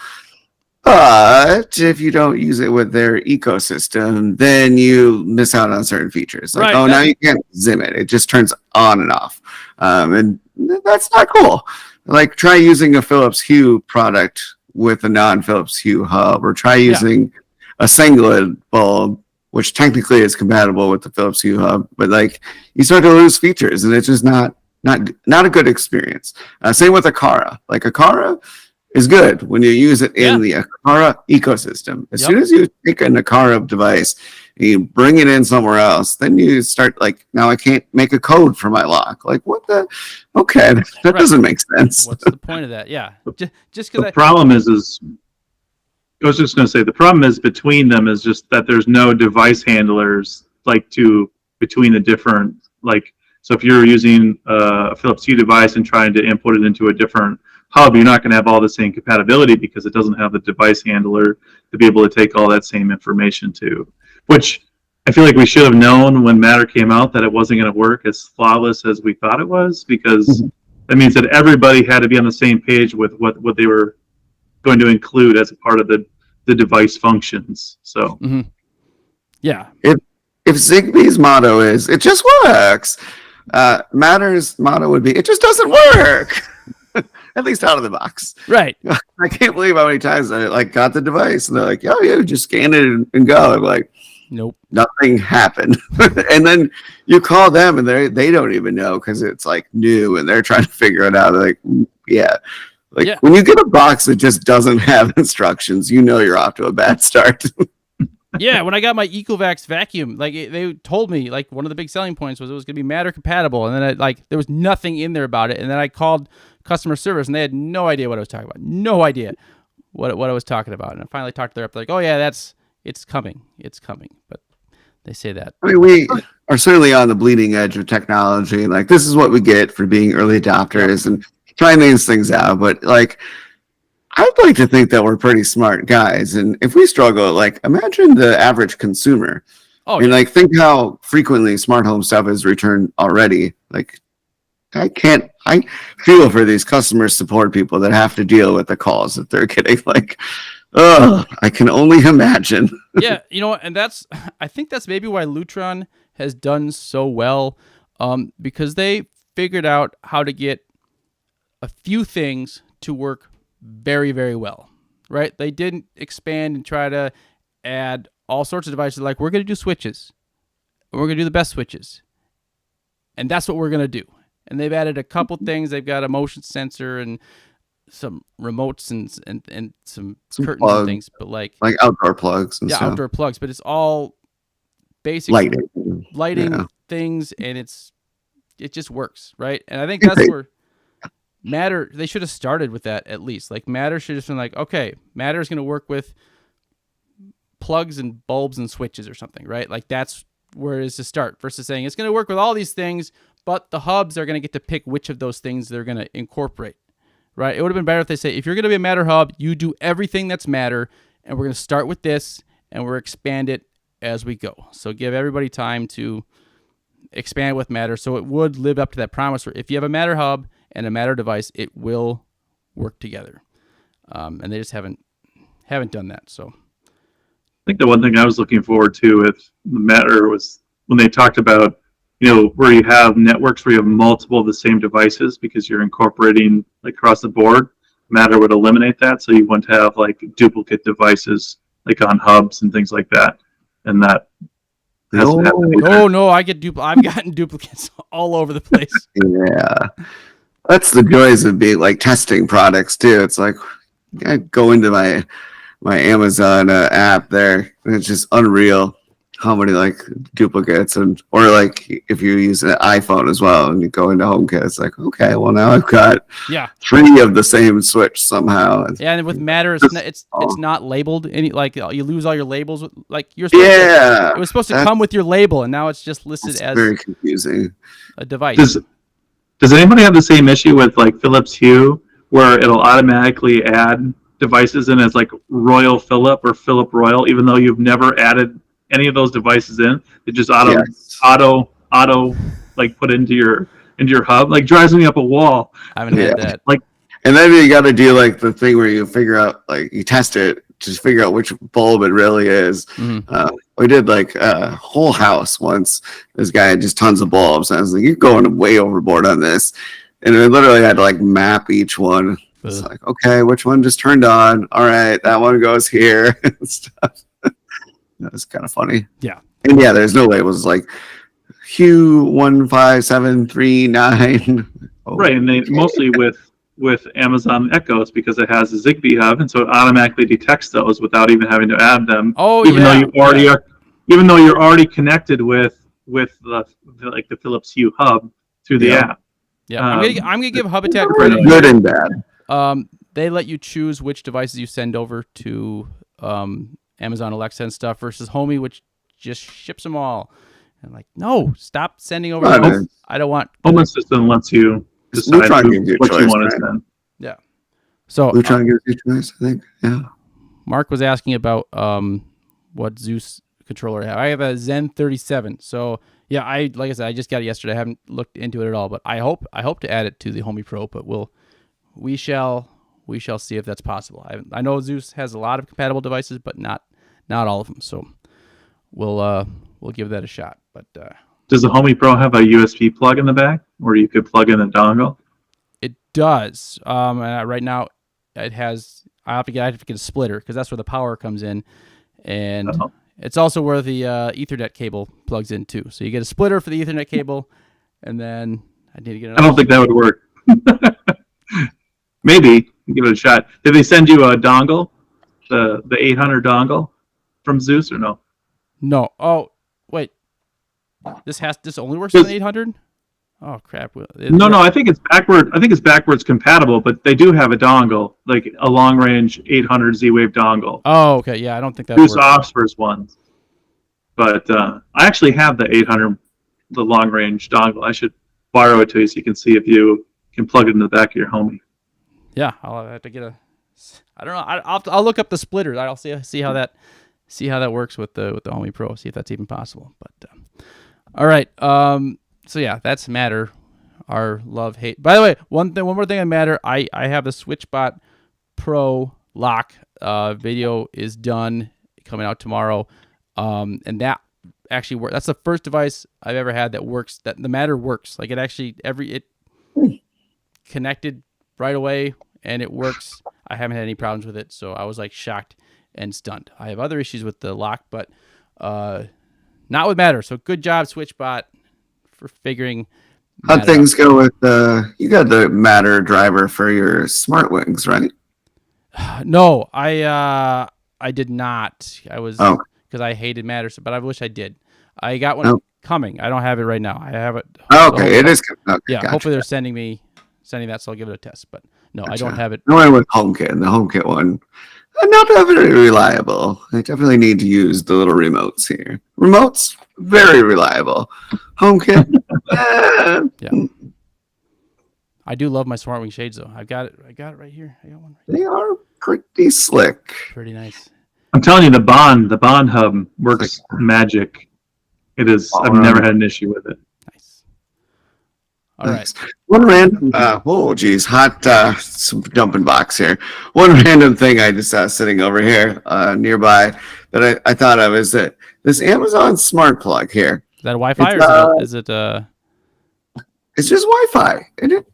Speaker 3: but if you don't use it with their ecosystem, then you miss out on certain features. Like, right, now you can't Zim it. It just turns on and off. And that's not cool. Like, try using a Philips Hue product with a non-Philips Hue hub, or try using a singlet bulb, which technically is compatible with the Philips Hue hub, but like you start to lose features, and it's just not a good experience. Same with Aqara. Like, Aqara is good when you use it in the Aqara ecosystem. As soon as you take an Aqara device and you bring it in somewhere else, then you start like, now I can't make a code for my lock. Like, what the? Okay, that doesn't make sense.
Speaker 1: What's the point of that? Yeah, just because
Speaker 2: the problem is I was just going to say, the problem is between them is just that there's no device handlers between the different, like, so if you're using a Philips Hue device and trying to input it into a different hub, you're not going to have all the same compatibility because it doesn't have the device handler to be able to take all that same information to, which I feel like we should have known when Matter came out that it wasn't going to work as flawless as we thought it was, because that means that everybody had to be on the same page with what they were going to include as a part of the device functions. So
Speaker 3: if Zigbee's motto is it just works, Matter's motto would be it just doesn't work. At least out of the box.
Speaker 1: Right.
Speaker 3: I can't believe how many times I got the device and they're like, oh yeah, just scan it and go. I'm like,
Speaker 1: nope,
Speaker 3: nothing happened. And then you call them and they don't even know because it's like new and they're trying to figure it out. They're like, when you get a box that just doesn't have instructions, you're off to a bad start.
Speaker 1: Yeah, when I got my Ecovacs vacuum, like they told me, like one of the big selling points was it was going to be Matter compatible, and then there was nothing in there about it, and then I called customer service, and they had no idea what I was talking about, no idea what I was talking about, and I finally talked to their rep, like, oh yeah, it's coming, but they say that.
Speaker 3: I mean, we are certainly on the bleeding edge of technology. Like, this is what we get for being early adopters and trying these things out, but like, I'd like to think that we're pretty smart guys, and if we struggle, like, imagine the average consumer. Like, think how frequently smart home stuff is returned already. Like, I feel for these customer support people that have to deal with the calls that they're getting. Like, I can only imagine.
Speaker 1: Yeah, and I think that's maybe why Lutron has done so well, because they figured out how to get a few things to work very, very well, right? They didn't expand and try to add all sorts of devices. Like, we're going to do switches. We're going to do the best switches. And that's what we're going to do. And they've added a couple things. They've got a motion sensor and some remotes and some curtains
Speaker 3: plugs,
Speaker 1: and things. But like
Speaker 3: outdoor plugs and stuff.
Speaker 1: Outdoor plugs. But it's all basic lighting things, and it just works, right? And I think that's where Matter, they should have started with that at least. Like, Matter should have been like, okay, Matter is going to work with plugs and bulbs and switches or something, right? Like, that's where it is to start, versus saying it's going to work with all these things, but the hubs are going to get to pick which of those things they're going to incorporate, right? It would have been better if they say, if you're going to be a Matter hub, you do everything that's Matter, and we're going to start with this, and we're expand it as we go. So give everybody time to expand with Matter, so it would live up to that promise where if you have a Matter hub and a Matter device, it will work together. And they just haven't done that. So
Speaker 2: I think the one thing I was looking forward to with Matter was when they talked about, where you have networks where you have multiple of the same devices because you're incorporating like across the board. Matter would eliminate that, so you wouldn't have like duplicate devices like on hubs and things like that. And that hasn't happened either.
Speaker 1: Oh no, I've gotten duplicates all over the place.
Speaker 3: Yeah. That's the joys of being like testing products too. It's like I go into my my Amazon app there, and it's just unreal how many like duplicates or like if you use an iPhone as well and you go into HomeKit, it's like, okay, well now I've got 3 of the same switch somehow.
Speaker 1: Yeah, and with Matter, it's not labeled any, like you lose all your labels. Like you're supposed to, it was supposed to come with your label, and now it's just listed as
Speaker 3: very confusing.
Speaker 1: A device.
Speaker 2: Does anybody have the same issue with like Philips Hue, where it'll automatically add devices in as like Royal Philip or Philip Royal, even though you've never added any of those devices in? It just auto like put into your hub. Like drives me up a wall.
Speaker 1: I haven't had that.
Speaker 2: Like,
Speaker 3: and then you got to do like the thing where you figure out, like you test it to figure out which bulb it really is. We did like a whole house once. This guy had just tons of bulbs. And I was like, you're going way overboard on this. And we literally had to like map each one. It's like, okay, which one just turned on? All right, that one goes here and stuff. That was kind of funny.
Speaker 1: Yeah.
Speaker 3: And yeah, there's no labels. It's like Hue 15739.
Speaker 2: Right, and they mostly with Amazon Echoes because it has a Zigbee hub, and so it automatically detects those without even having to add them.
Speaker 1: Oh,
Speaker 2: even though you already are, even though you're already connected with the Philips Hue hub through the app.
Speaker 1: Yeah, I'm gonna give Hubitat credit.
Speaker 3: Good and bad.
Speaker 1: They let you choose which devices you send over to Amazon Alexa and stuff versus Homey, which just ships them all. And I'm like, no, stop sending over. I don't want.
Speaker 2: Home Assistant lets you decide what you want to send.
Speaker 1: Yeah. So
Speaker 3: Lutron gives you choice, I think. Yeah.
Speaker 1: Mark was asking about what Zeus controller I have. I have a Zen 37. So yeah, like I said, I just got it yesterday. I haven't looked into it at all, but I hope to add it to the Homey Pro. But we shall see if that's possible. I know Zeus has a lot of compatible devices, but not all of them. So we'll give that a shot. But
Speaker 2: does the Homey Pro have a USB plug in the back, where you could plug in a dongle?
Speaker 1: It does. Right now, it has. I have to get a splitter because that's where the power comes in, and it's also where the Ethernet cable plugs in too. So you get a splitter for the Ethernet cable, and then I need to get.
Speaker 2: I don't think that would work. Maybe give it a shot. Did they send you a dongle, the 800 dongle from Zeus, or no?
Speaker 1: No. Oh, wait. This only works on the 800? Oh crap!
Speaker 2: No. I think it's backward. I think it's backwards compatible, but they do have a dongle, like a long range 800 Z-Wave dongle.
Speaker 1: Oh, okay. Yeah, I don't think that
Speaker 2: Zeus offers one. But I actually have the 800, the long range dongle. I should borrow it to you so you can see if you can plug it in the back of your Homey.
Speaker 1: Yeah, I'll have to get a. I don't know. I'll look up the splitters. I'll see how that works with the Homey Pro. See if that's even possible. But all right. So yeah, that's Matter. Our love hate. By the way, one more thing on Matter. I have the SwitchBot Pro lock. Video is done, coming out tomorrow. And that actually works. That's the first device I've ever had that works. That the Matter works. Like it actually it connected right away, and it works. I haven't had any problems with it, so I was like shocked and stunned. I have other issues with the lock, but not with Matter. So good job, SwitchBot, for figuring.
Speaker 3: How'd things go with you got the Matter driver for your SmartWings, right?
Speaker 1: No, I did not. I was because I hated Matter, but I wish I did. I got one coming. I don't have it right now. I have it.
Speaker 3: Okay, it is. Okay,
Speaker 1: yeah,
Speaker 3: gotcha.
Speaker 1: Hopefully they're sending that, so I'll give it a test. But no, I don't have it.
Speaker 3: I went with HomeKit, and the HomeKit one, not very reliable. I definitely need to use the little remotes here. Remotes, very reliable. HomeKit,
Speaker 1: yeah. I do love my SmartWing shades though. I got it right here. I got one.
Speaker 3: They are pretty slick. Pretty
Speaker 1: nice.
Speaker 2: I'm telling you, the Bond hub works magic. It is. I've never had an issue with it.
Speaker 1: Nice. All right.
Speaker 3: One random. Hot some dumping box here. One random thing I just sitting over here nearby that I thought of is that this Amazon smart plug here.
Speaker 1: Is that Wi-Fi or is it?
Speaker 3: It's just Wi-Fi, and it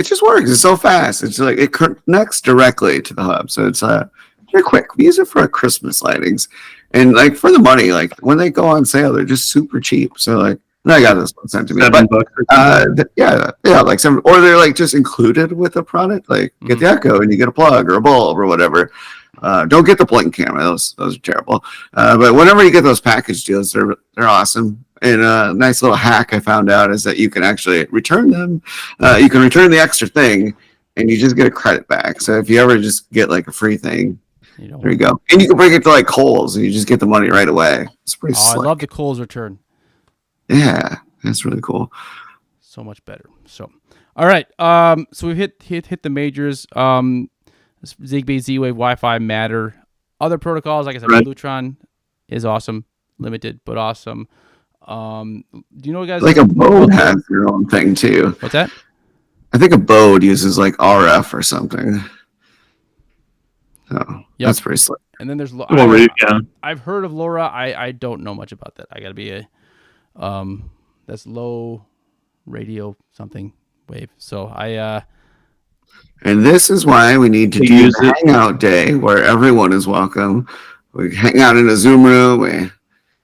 Speaker 3: just works. It's so fast. It's like it connects directly to the hub, so it's very quick. We use it for our Christmas lightings, and like for the money, like when they go on sale, they're just super cheap. So like, and I got this one sent to me.
Speaker 2: $7.
Speaker 3: Yeah, like or they're like just included with the product. Like get the Echo and you get a plug or a bulb or whatever. Don't get the blink camera; those are terrible. But whenever you get those package deals, they're awesome. And a nice little hack I found out is that you can actually return them. You can return the extra thing, and you just get a credit back. So if you ever just get like a free thing, there you go. And you can bring it to like Kohl's, and you just get the money right away. It's pretty slick.
Speaker 1: I love the Kohl's return.
Speaker 3: Yeah, that's really cool.
Speaker 1: So much better. So, all right. So we've hit the majors. Zigbee, Z-Wave, Wi-Fi, Matter. Other protocols, like I said, Lutron is awesome, limited but awesome. Do you know, guys?
Speaker 3: Like a Bode has their own thing too.
Speaker 1: What's that?
Speaker 3: I think a Bode uses like RF or something. So that's pretty slick.
Speaker 1: And then there's I've heard of LoRa. I don't know much about that. I gotta be that's low radio something wave. So
Speaker 3: and this is why we need to do a hangout day where everyone is welcome. We hang out in a Zoom room, we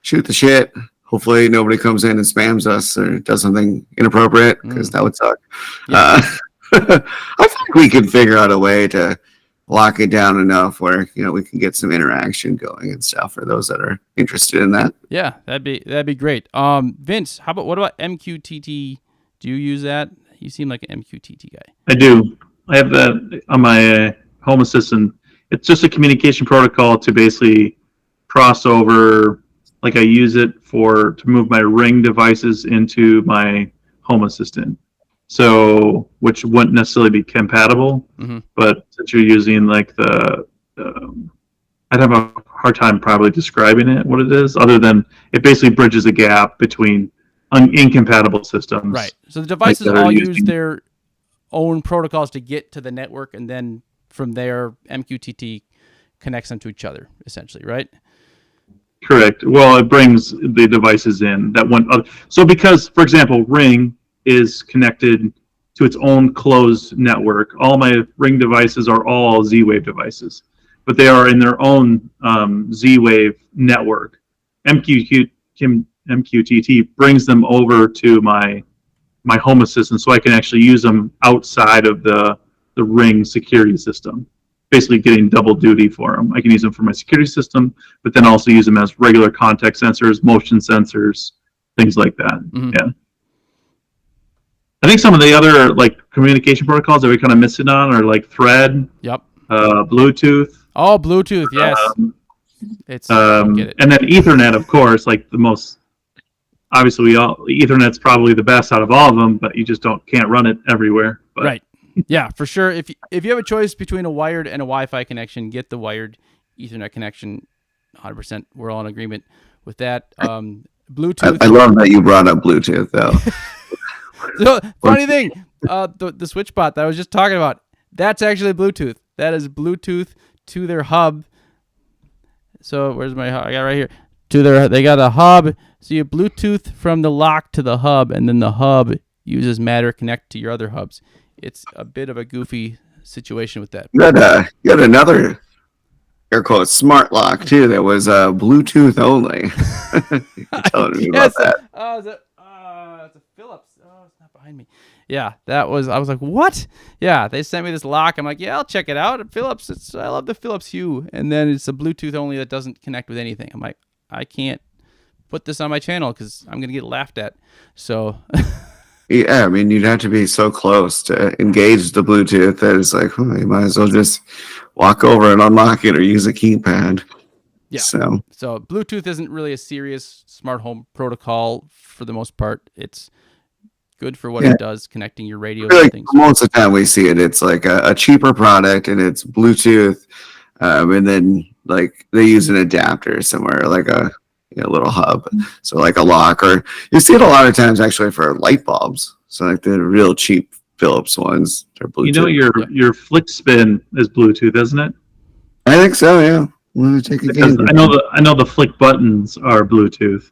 Speaker 3: shoot the shit. Hopefully nobody comes in and spams us or does something inappropriate, because that would suck. Yeah. I think we could figure out a way to lock it down enough where we can get some interaction going and stuff for those that are interested in that.
Speaker 1: Yeah, that'd be great. Vince, what about MQTT? Do you use that? You seem like an MQTT guy.
Speaker 2: I do. I have that on my Home Assistant. It's just a communication protocol to basically cross over. Like I use it to move my Ring devices into my Home Assistant. So, which wouldn't necessarily be compatible, but since you're using like I'd have a hard time probably describing what it is, other than it basically bridges a gap between incompatible systems.
Speaker 1: Right. So the devices all use their own protocols to get to the network, and then from there, MQTT connects them to each other, essentially, right?
Speaker 2: Correct. Well, it brings the devices in that one. So because, for example, Ring is connected to its own closed network. All my Ring devices are all Z-Wave devices, but they are in their own Z-Wave network. MQTT brings them over to my Home Assistant, so I can actually use them outside of the Ring security system. Basically getting double duty for them. I can use them for my security system, but then also use them as regular contact sensors, motion sensors, things like that. Yeah. I think some of the other like communication protocols that we're kind of missing on are like Thread.
Speaker 1: Yep.
Speaker 2: Bluetooth.
Speaker 1: Oh, Bluetooth. Yes. Get it.
Speaker 2: And then Ethernet, of course, like the most. Obviously, Ethernet's probably the best out of all of them, but you just can't run it everywhere. But.
Speaker 1: Right. Yeah, for sure. If you have a choice between a wired and a Wi-Fi connection, get the wired Ethernet connection. 100%. We're all in agreement with that. Bluetooth.
Speaker 3: I love that you brought up Bluetooth, though.
Speaker 1: So, funny thing, the switch bot that I was just talking about, that's actually Bluetooth. That is Bluetooth to their hub. So where's my hub? I got it right here. They got a hub. So you Bluetooth from the lock to the hub, and then the hub uses Matter connect to your other hubs. It's a bit of a goofy situation with that.
Speaker 3: You had another air quotes smart lock too that was Bluetooth only. You're telling me about that.
Speaker 1: Oh, it's a Philips. Oh, it's not behind me. Yeah, I was like, what? Yeah, they sent me this lock. I'm like, yeah, I'll check it out. Philips, I love the Philips Hue. And then it's a Bluetooth only that doesn't connect with anything. I'm like, I can't put this on my channel because I'm going to get laughed at. So...
Speaker 3: Yeah, I mean, you'd have to be so close to engage the Bluetooth that it's like, you might as well just walk over and unlock it or use a keypad.
Speaker 1: Yeah. So Bluetooth isn't really a serious smart home protocol for the most part. It's good for what it does, connecting your radio and things.
Speaker 3: Most of the time we see it, it's like a cheaper product and it's Bluetooth, and then like they use an adapter somewhere, like a little hub, so like a lock, or you see it a lot of times actually for light bulbs. So like the real cheap Philips ones are Bluetooth.
Speaker 2: Your flick spin is Bluetooth, isn't it?
Speaker 3: I think so. Yeah.
Speaker 2: I know the flick buttons are Bluetooth.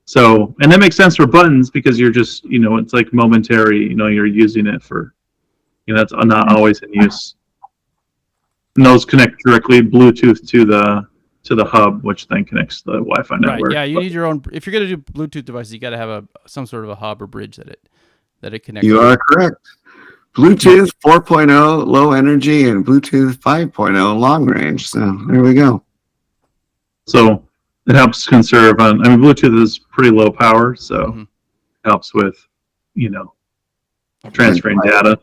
Speaker 2: So, and that makes sense for buttons because you're just it's like momentary. You're using it for that's not always in use. And those connect directly Bluetooth to the hub, which then connects to the Wi-Fi network.
Speaker 1: Right. Yeah, you need your own. If you're going to do Bluetooth devices, you got to have some sort of a hub or bridge that it connects.
Speaker 3: You are correct. Bluetooth 4.0 low energy and Bluetooth 5.0 long range. So there we go.
Speaker 2: So it helps conserve on. I mean, Bluetooth is pretty low power, so it helps with, transferring data.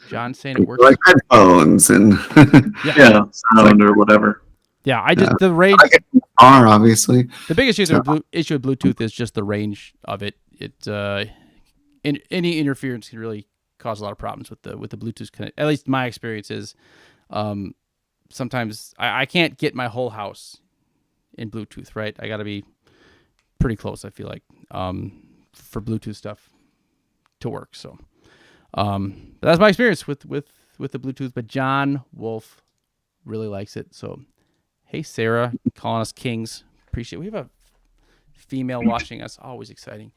Speaker 1: John saying it works
Speaker 3: Like headphones and
Speaker 2: sound or whatever.
Speaker 1: Yeah, I just the range.
Speaker 3: Are obviously
Speaker 1: The biggest issue with Bluetooth is just the range of it. Any interference can really cause a lot of problems with the Bluetooth connect. At least my experience is, sometimes I can't get my whole house in Bluetooth. Right, I got to be pretty close. I feel like for Bluetooth stuff to work. So, but that's my experience with the Bluetooth. But John Wolf really likes it. So, hey Sarah, calling us kings. Appreciate it. We have a female watching us. Always exciting.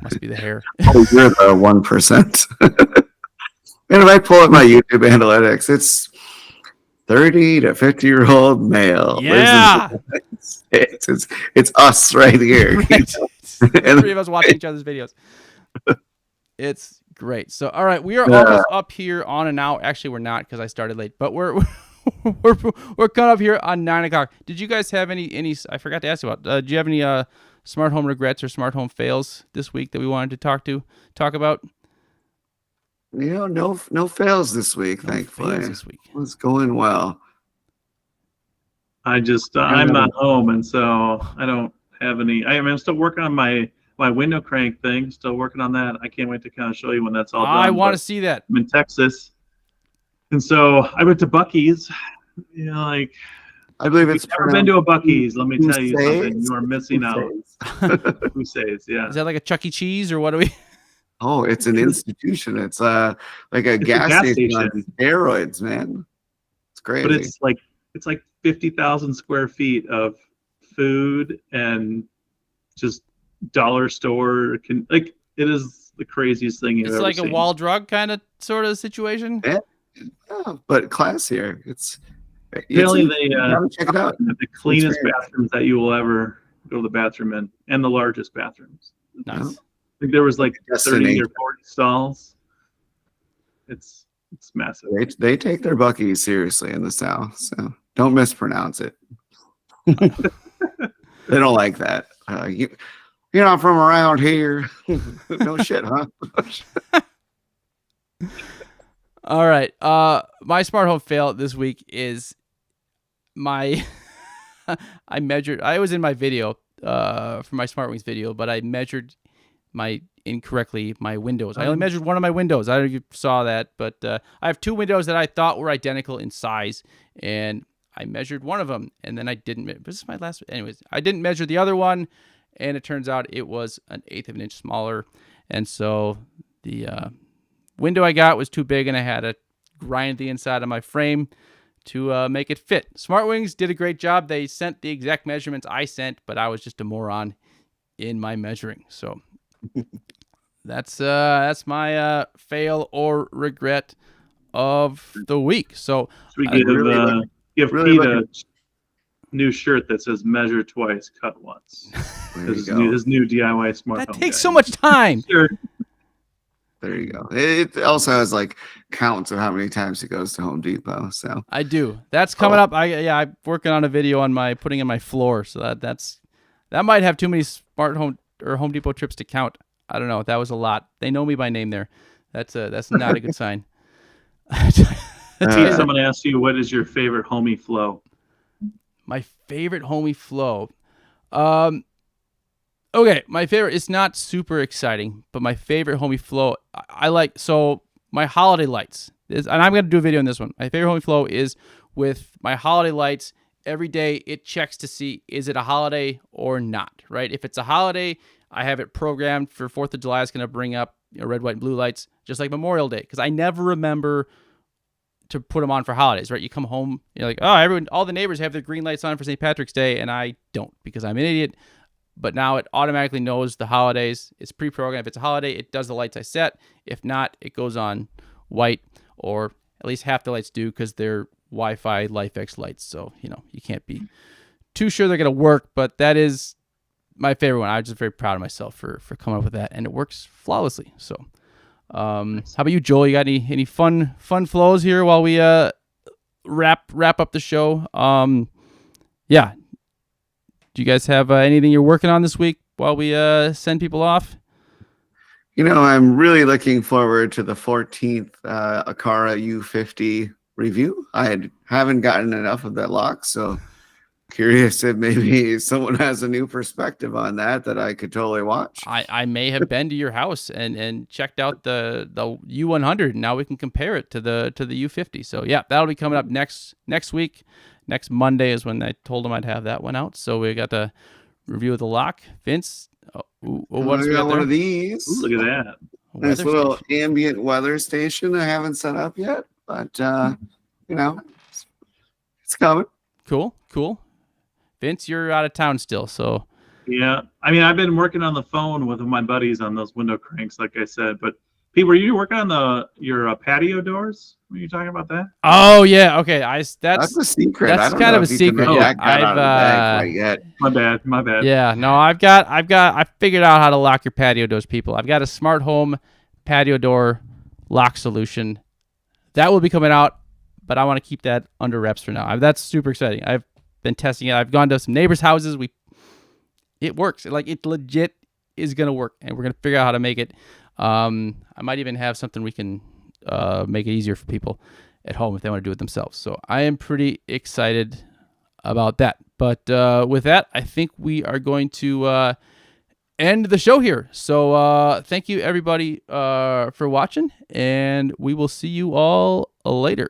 Speaker 1: Must be the hair.
Speaker 3: Oh, you're the 1%. And if I pull up my YouTube analytics, it's 30 to 50-year-old male.
Speaker 1: Yeah.
Speaker 3: It's us right here.
Speaker 1: Right. The three of us watching each other's videos. It's great. So, all right, we are almost up here on and out. Actually, we're not because I started late, but we're coming up here on 9 o'clock. Did you guys have any? I forgot to ask you about. Did you have any smart home regrets or smart home fails this week that we wanted to talk about?
Speaker 3: No fails this week. Thankfully,
Speaker 1: this week.
Speaker 3: It's going well.
Speaker 2: I'm not home, and so I don't have any. I'm still working on my window crank thing. Still working on that. I can't wait to kind of show you when that's all done.
Speaker 1: I want to see that.
Speaker 2: I'm in Texas, and so I went to Buc-ee's.
Speaker 3: I believe it's.
Speaker 2: If you've never been to a Buc-ee's, let me tell you something. You are missing out. Who says? Yeah.
Speaker 1: Is that like a Chuck E. Cheese or what do we?
Speaker 3: Oh, it's an institution. It's like a gas station on steroids, man. It's crazy.
Speaker 2: But it's like 50,000 square feet of food and just dollar store. It is the craziest thing you've ever seen.
Speaker 1: It's like a wall drug kind of sort of situation.
Speaker 3: Yeah, but classier.
Speaker 2: Really,
Speaker 3: check it out.
Speaker 2: The cleanest bathrooms that you will ever go to the bathroom in, and the largest bathrooms.
Speaker 1: Nice.
Speaker 3: Yeah.
Speaker 2: I think there was like 30 or 40 stalls. It's massive.
Speaker 3: They take their Buc-ee's seriously in the South, so don't mispronounce it. They don't like that. You're not from around here. No shit, huh?
Speaker 1: All right. My smart home fail this week is I was in my video for my SmartWings video, but I measured my windows. I only measured one of my windows. I don't know if you saw that, but I have two windows that I thought were identical in size, and I measured one of them, and then I didn't. This is my last. Anyways, I didn't measure the other one, and it turns out it was 1/8 of an inch smaller, and so the window I got was too big, and I had to grind the inside of my frame to make it fit. SmartWings did a great job. They sent the exact measurements I sent, but I was just a moron in my measuring. So that's my fail or regret of the week. So
Speaker 2: we give Pete a new shirt that says "Measure twice, cut once." His new DIY smart home.
Speaker 1: That takes so much time.
Speaker 2: Sure.
Speaker 3: There you go. It also has counts of how many times it goes to Home Depot. So
Speaker 1: I do. That's coming up. I'm working on a video on putting in my floor. So that might have too many smart home or Home Depot trips to count. I don't know. That was a lot. They know me by name there. That's not a good sign.
Speaker 2: Someone asked you, what is your favorite homey flow?
Speaker 1: My favorite homey flow. Okay, my favorite is not super exciting, but my favorite homey flow, I like, so my holiday lights, and I'm going to do a video on this one. My favorite homey flow is with my holiday lights. Every day it checks to see, is it a holiday or not, right? If it's a holiday, I have it programmed for 4th of July. It's going to bring up red, white, and blue lights, just like Memorial Day, because I never remember to put them on for holidays, right? You come home, you're like, oh, all the neighbors have their green lights on for St. Patrick's Day, and I don't because I'm an idiot. But now it automatically knows the holidays. It's pre-programmed. If it's a holiday, it does the lights I set. If not, it goes on white, or at least half the lights do because they're Wi-Fi LifeX lights. So, you can't be too sure they're going to work, but that is my favorite one. I'm just very proud of myself for coming up with that, and it works flawlessly. So How about you, Joel? You got any fun flows here while we wrap up the show? Yeah. Do you guys have anything you're working on this week while we send people off?
Speaker 3: I'm really looking forward to the 14th Akara U50 review. I haven't gotten enough of that lock, so curious if maybe someone has a new perspective on that I could totally watch.
Speaker 1: I may have been to your house and checked out the U100. Now we can compare it to the U50. So yeah, that'll be coming up next week. Next Monday is when I told him I'd have that one out. So we got the review of the lock. Vince, what
Speaker 3: we got one of these.
Speaker 2: Ooh, look at that.
Speaker 3: Nice little ambient weather station I haven't set up yet, but it's coming.
Speaker 1: Cool. Vince, you're out of town still, so.
Speaker 2: Yeah, I mean, I've been working on the phone with my buddies on those window cranks, like I said. But Pete, were you working on your patio doors? Were you talking about that?
Speaker 1: Oh yeah, okay.
Speaker 3: That's a secret.
Speaker 1: That's kind of a secret. Yeah,
Speaker 2: My bad.
Speaker 1: Yeah, no, I figured out how to lock your patio doors, people. I've got a smart home patio door lock solution that will be coming out, but I want to keep that under wraps for now. That's super exciting. I've been testing it. I've gone to some neighbors' houses. It works. It legit is gonna work, and we're gonna figure out how to make it. I might even have something we can make it easier for people at home if they want to do it themselves. So I am pretty excited about that. But with that, I think we are going to end the show here. So thank you everybody for watching, and we will see you all later.